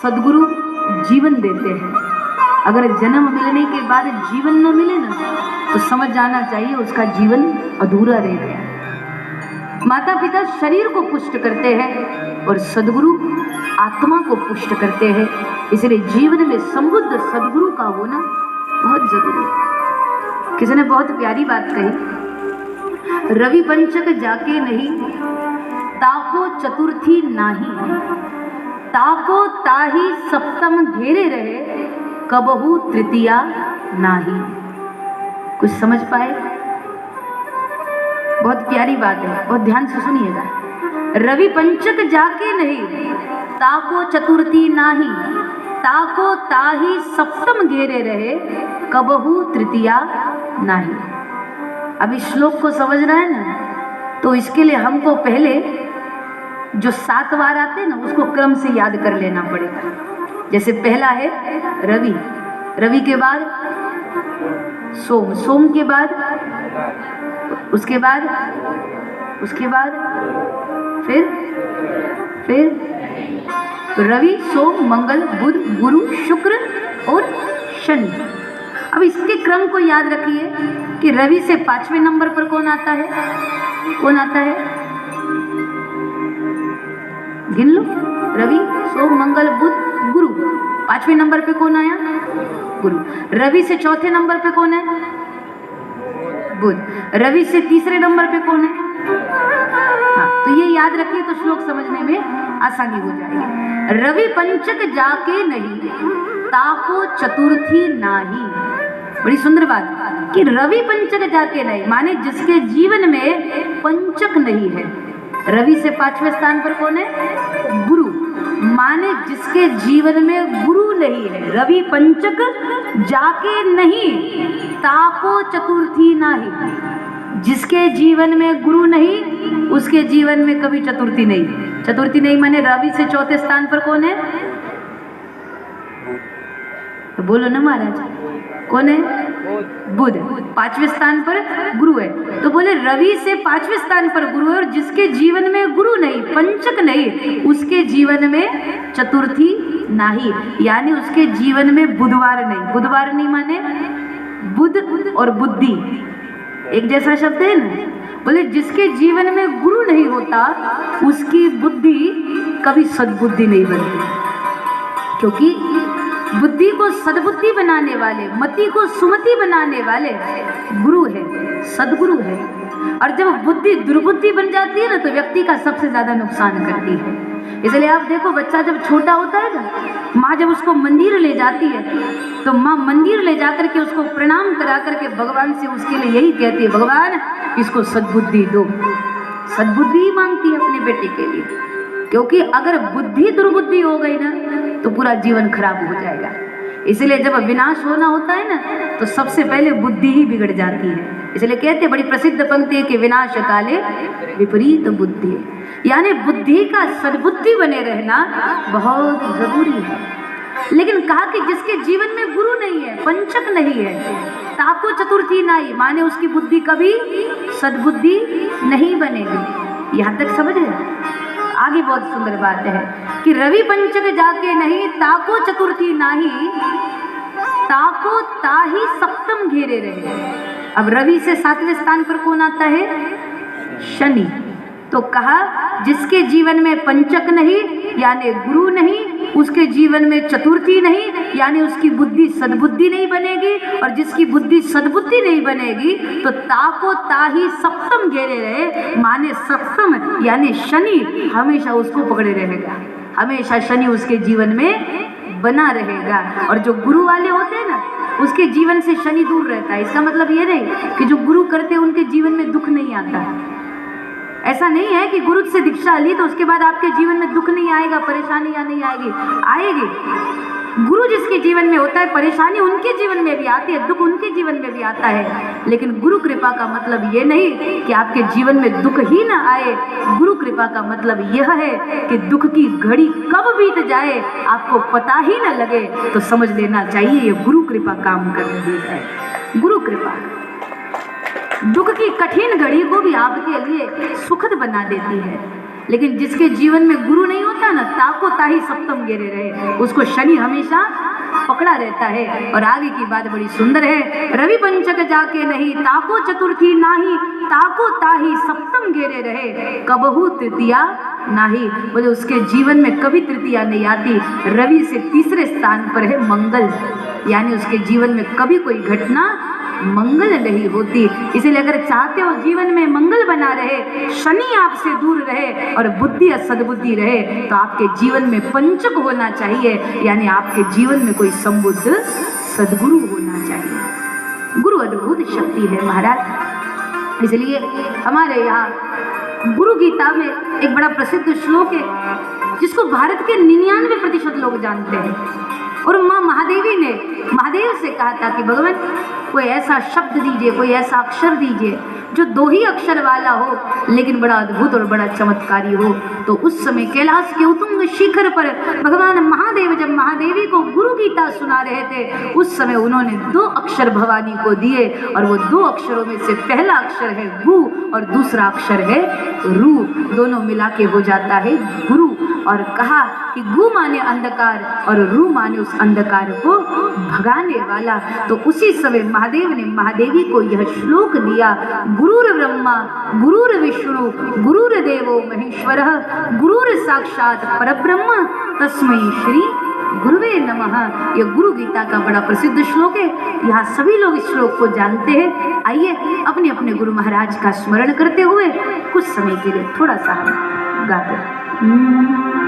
सदगुरु जीवन देते हैं। अगर जन्म मिलने के बाद जीवन न मिले ना तो समझ जाना चाहिए उसका जीवन अधूरा रह गया। माता पिता शरीर को पुष्ट करते हैं और सदगुरु आत्मा को पुष्ट करते हैं, इसलिए जीवन में समृद्ध सदगुरु का होना बहुत जरूरी है। किसी ने बहुत प्यारी बात कही, रवि पंचक जाके नहीं ताको चतुर्थी नाही, ताको ताही सप्तम घेरे रहे कबहू तृतीया नाही। कुछ समझ पाए? बहुत प्यारी बात है, बहुत ध्यान से सुनिएगा। रवि पंचक जाके नहीं ताको चतुर्थी नाही, ताको ताही सप्तम घेरे रहे कबहू तृतीया नाही। अब इस श्लोक को समझना है ना, तो इसके लिए हमको पहले जो 7 बार आते हैं ना उसको क्रम से याद कर लेना पड़ेगा। जैसे पहला है रवि, रवि के बाद सोम, सोम के बाद उसके बाद फिर तो रवि सोम मंगल बुध गुरु शुक्र और शनि। अब इसके क्रम को याद रखिए कि रवि से 5वें नंबर पर कौन आता है? कौन आता है? गिन लो। रवि सोम मंगल बुध गुरु। 5वें नंबर पे कौन आया? गुरु। रवि से 4थे नंबर पे कौन है? बुध। रवि से 3रे नंबर पे कौन है? हाँ, तो ये याद रखिए तो श्लोक समझने में आसानी हो जाएगी। रवि पंचक जाके नहीं ताको चतुर्थी नाही। बड़ी सुंदर बात कि रवि पंचक जाके नहीं, माने जिसके जीवन में पंचक नहीं है। रवि से 5वें स्थान पर कौन है? गुरु, माने जिसके जीवन में गुरु नहीं है। रवि पंचक जाके नहीं ताको चतुर्थी नाही, जिसके जीवन में गुरु नहीं उसके जीवन में कभी चतुर्थी नहीं। चतुर्थी नहीं माने रवि से 4थे स्थान पर कौन है? तो बोलो ना महाराज, कौन है? बुध। 5वें स्थान पर गुरु है, तो बोले रवि से 5वें स्थान पर गुरु है और जिसके जीवन में गुरु नहीं पंचक नहीं उसके जीवन में चतुर्थी नहीं, यानी उसके जीवन में बुधवार नहीं। बुधवार नहीं माने बुध और बुद्धि एक जैसा शब्द है ना। बोले जिसके जीवन में गुरु नहीं होता उसकी बुद्धि कभी सद्बुद्धि नहीं बनती, क्योंकि बुद्धि को सद्बुद्धि बनाने वाले, मति को सुमति बनाने वाले गुरु है, सदगुरु है। और जब बुद्धि दुर्बुद्धि बन जाती है ना तो व्यक्ति का सबसे ज्यादा नुकसान करती है। इसलिए आप देखो, बच्चा जब छोटा होता है ना, माँ जब उसको मंदिर ले जाती है तो माँ मंदिर ले जाकर के उसको प्रणाम करा करके भगवान से उसके लिए यही कहती है, भगवान इसको सद्बुद्धि दो। सद्बुद्धि ही मांगती है अपने बेटे के लिए, क्योंकि अगर बुद्धि दुर्बुद्धि हो गई ना तो पूरा जीवन खराब हो जाएगा। इसलिए जब विनाश होना होता है ना तो सबसे पहले बुद्धि ही बिगड़ जाती है। इसलिए कहते हैं, बड़ी प्रसिद्ध पंक्ति है कि विनाश काले विपरीत बुद्धि, यानी बुद्धि का सद्बुद्धि बने रहना बहुत जरूरी है। लेकिन कहा कि जिसके जीवन में गुरु नहीं है, पंचक नहीं है, ताको चतुर्थी नहीं, माने उसकी बुद्धि कभी सद्बुद्धि नहीं बनेगी। यहाँ तक समझ रहे? आगे बहुत सुंदर बात है कि रवि पंचक जाके नहीं ताको चतुर्थी नाही, ताको ताही सप्तम घेरे रहे। अब रवि से 7वें स्थान पर कौन आता है? शनि। तो कहा जिसके जीवन में पंचक नहीं यानी गुरु नहीं, उसके जीवन में चतुर्थी नहीं यानी उसकी बुद्धि सद्बुद्धि नहीं बनेगी, और जिसकी बुद्धि सद्बुद्धि नहीं बनेगी तो ताको ताही सप्तम घेरे रहे, माने सप्तम यानी शनि हमेशा उसको पकड़े रहेगा, हमेशा शनि उसके जीवन में बना रहेगा। और जो गुरु वाले होते हैं ना उसके जीवन से शनि दूर रहता है। इसका मतलब ये नहीं कि जो गुरु करते हैं उनके जीवन में दुख नहीं आता। ऐसा नहीं है कि गुरु से दीक्षा ली तो उसके बाद आपके जीवन में दुख नहीं आएगा, परेशानी या नहीं आएगी, आएगी। गुरु जिसके जीवन में होता है परेशानी उनके जीवन में भी आती है, दुख उनके जीवन में भी आता है। लेकिन गुरु कृपा का मतलब ये नहीं कि आपके जीवन में दुख ही ना आए। गुरु कृपा का मतलब यह है कि दुख की घड़ी कब बीत जाए आपको पता ही ना लगे, तो समझ लेना चाहिए ये गुरु कृपा काम कर रही है। गुरु कृपा दुख की कठिन घड़ी को भी आपके लिए सुखद बना देती है। लेकिन जिसके जीवन में गुरु नहीं होता ना, ताको ताही सप्तम गिरे रहे, उसको शनि हमेशा पकड़ा रहता है। और आगे की बात बड़ी सुंदर है, रवि पंचक जाके नहीं, ताको चतुर्थी नाही, ताको ताही सप्तम घेरे रहे, कबहू तृतीया नाही। बोले उसके जीवन में कभी तृतीया नहीं आती। रवि से तीसरे स्थान पर है मंगल, यानी उसके जीवन में कभी कोई घटना मंगल नहीं होती। इसीलिए अगर चाहते हो जीवन में मंगल बना रहे, शनि आपसे दूर रहे और बुद्धि सद्बुद्धि रहे, तो आपके जीवन में पंचक होना चाहिए, यानी आपके जीवन में कोई संबुद्ध सद्गुरु होना चाहिए। गुरु अद्भुत शक्ति है महाराज। इसलिए हमारे यहाँ गुरु गीता में एक बड़ा प्रसिद्ध श्लोक है जिसको भारत के 99% लोग जानते हैं। और माँ महादेवी ने महादेव से कहा था कि भगवान कोई ऐसा शब्द दीजिए, कोई ऐसा अक्षर दीजिए जो 2 ही अक्षर वाला हो लेकिन बड़ा अद्भुत और बड़ा चमत्कारी हो। तो उस समय कैलाश के उत्तुंग शिखर पर भगवान महादेव जब महादेवी को गुरु गीता सुना रहे थे, उस समय उन्होंने 2 अक्षर भवानी को दिए, और वो 2 अक्षरों में से पहला अक्षर है गु और दूसरा अक्षर है रू, दोनों मिला के हो जाता है गुरु। और कहा कि गु माने अंधकार और रू माने उस अंधकार को भगाने वाला। तो उसी समय महादेव ने महादेवी को यह श्लोक दिया, गुरुर ब्रह्मा गुरुर विष्णु गुरुर्देवो महेश्वरः गुरुर साक्षात परब्रह्म तस्मै श्री गुरुवे नमः। यह गुरु गीता का बड़ा प्रसिद्ध श्लोक है। यहाँ सभी लोग इस श्लोक को जानते हैं। आइए अपने अपने गुरु महाराज का स्मरण करते हुए कुछ समय के लिए थोड़ा सा गाते हैं।